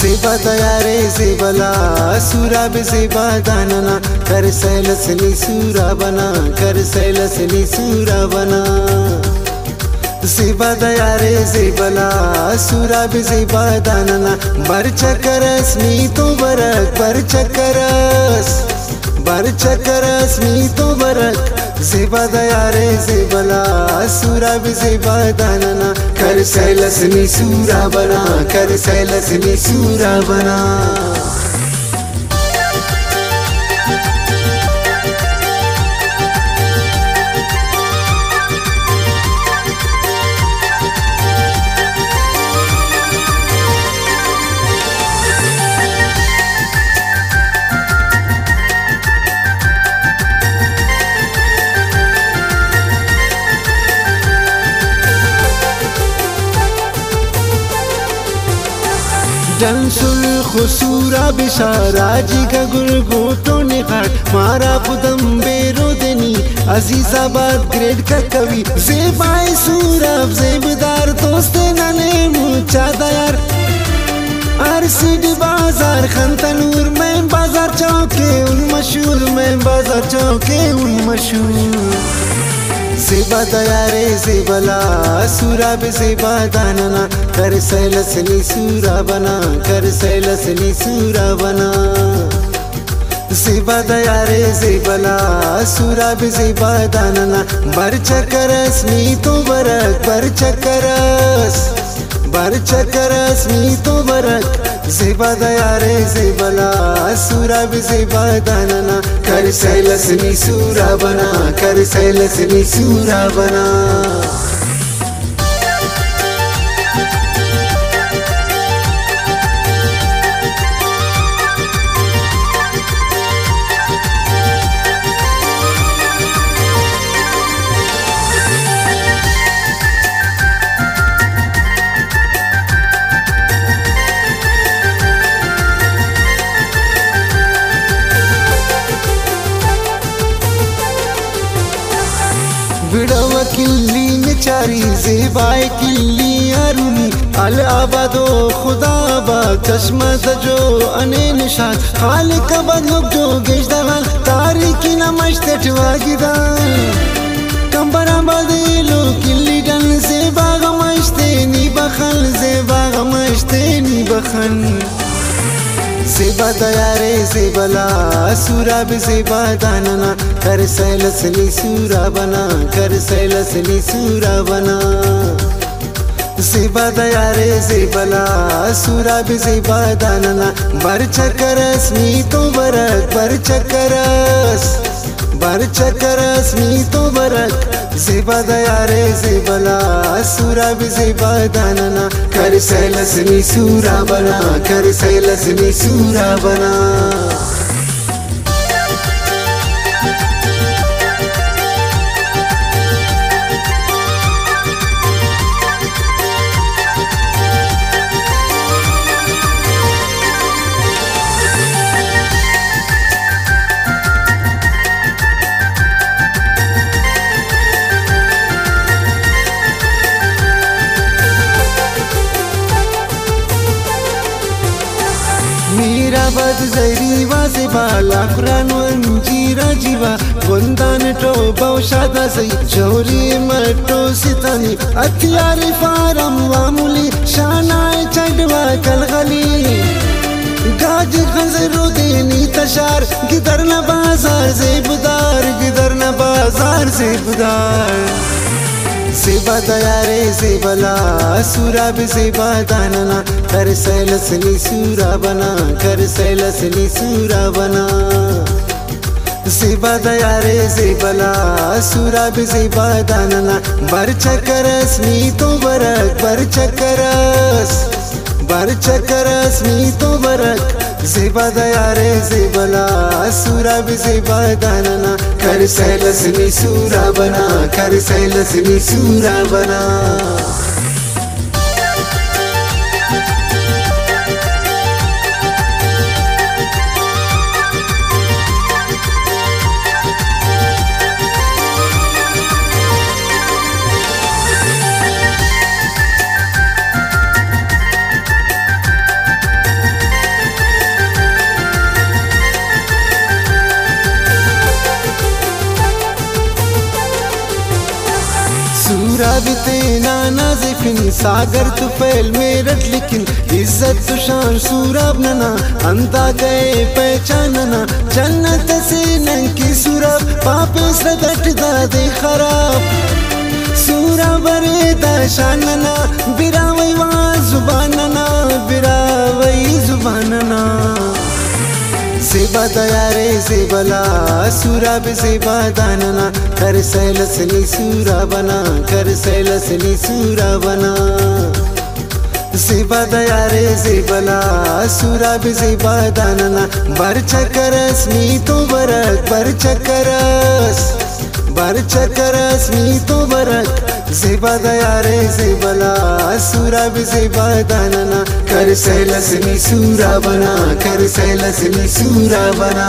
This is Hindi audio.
सेबा दयारे सेबला सूरा बे सेबा दानना कर सैलसनी सूरा बना कर सैलसनी सूरा बना सेबा दयारे सेबला सूरा बे सेबा दानना बरचकरस मी तो बरक बरचकरस मी तो बरक सेबा दयारे सेबला सूरा बे सेबा दानना कर सैलसनी सूरा बना कर सैलसनी सूरा बना। जंसुल खुसूरा बिशारा जी का गुरगो तो निखाट मारा पुदम बेरो देनी अजीजाबाद ग्रेड का कवि ज़ेबाए सूरब ज़ेबदार दोस्ते नने मुचा दयार आरसीडी बाजार खंतनूर में बाजार चौके उन मशहूर में बाजार चौके उन मशहूर सेबा दयारे सेबला सूरा बे सेबा दानना कर सैलसनी सूरा बना कर सैलसनी सूरा बना सेबा दयारे सेबला सूरा बे सेबा दानना बरचकरस मी तो बरक बरचकरस मी तो बरक सेबा दयारे सेबला सूरा बे सेबा दानना कर सैलसनी सूरा बना कर सैलसनी सूरा बना। बिड़वा किल्ली नचारी ज़ेबाए किल्ली अरुनी अल आबादो खुदाबा चश्मा जो अने निशान हाल कबद लोग जो गेजदान तारीकी नमश्ते टवागिदान कंबरा बदेलो किल्ली डन ज़ेबा गमश्ते नी बखल ज़ेबा गमश्ते नी बखल सेबा दयारे सेबला सूरा बे सेबा दानना कर सैलसनी सूरा बना कर सैलसनी सूरा बना सेबा दयारे सेबला सूरा बे सेबा दानना बरचकरस मी तो बरक बरचकरस मी तो बरक सेबा दयारे सेबला सूरा बे सेबा दानना कर सैलसनी सूरा बना कर सैलसनी सूरा बना। मीराबाद जैरी वासे बाला कुरान वंजीरा जीवा गोंदान टो बौशादा सई चोरी मटो सितानी अतियारी फारम वामुली शानाए चढ़वा कलगली गाज खजरो देनी तशार गिदर न बाजार ज़ेबदार गिदर न बाजार ज़ेबदार सेबा दयारे सेबला सूरा बे सेबा दानना कर सैलसनी सूरा बना कर सैलसनी सूरा बना सेबा दयारे सेबला सूरा बे सेबा दानना बरचकरस मी तो बरक बरचकरस मी तो बरक सेबा दयारे सेबला सूरा बे सेबा दानना कर सैलसनी सूरा बना कर सैलसनी सूरा बना। सेना नाज़िफिन सागर तो फैल मेरठ लेकिन इज्जत तो शान सूरब नना अंता गए पहचानना जन्नत से नंकी सूरब पापे सदट दादे खराब सूरा बरे दाशानना बिरावई वा जुबानना बिरावई जुबानना सेबा दयारे सेबला सूरा भी सेबा दानना कर सैलसली सूरा बना कर सैलसली सूरा बना सेबा दयारे सेबला सूरा भी सेबा दानना बरचकरस मी तो बरक बरचकरस मी तो बरक सेबा दयारे सेबला सूरा भी सेबा दानना कर सैलसली सूरा बना कर सैलसली सूरा बना।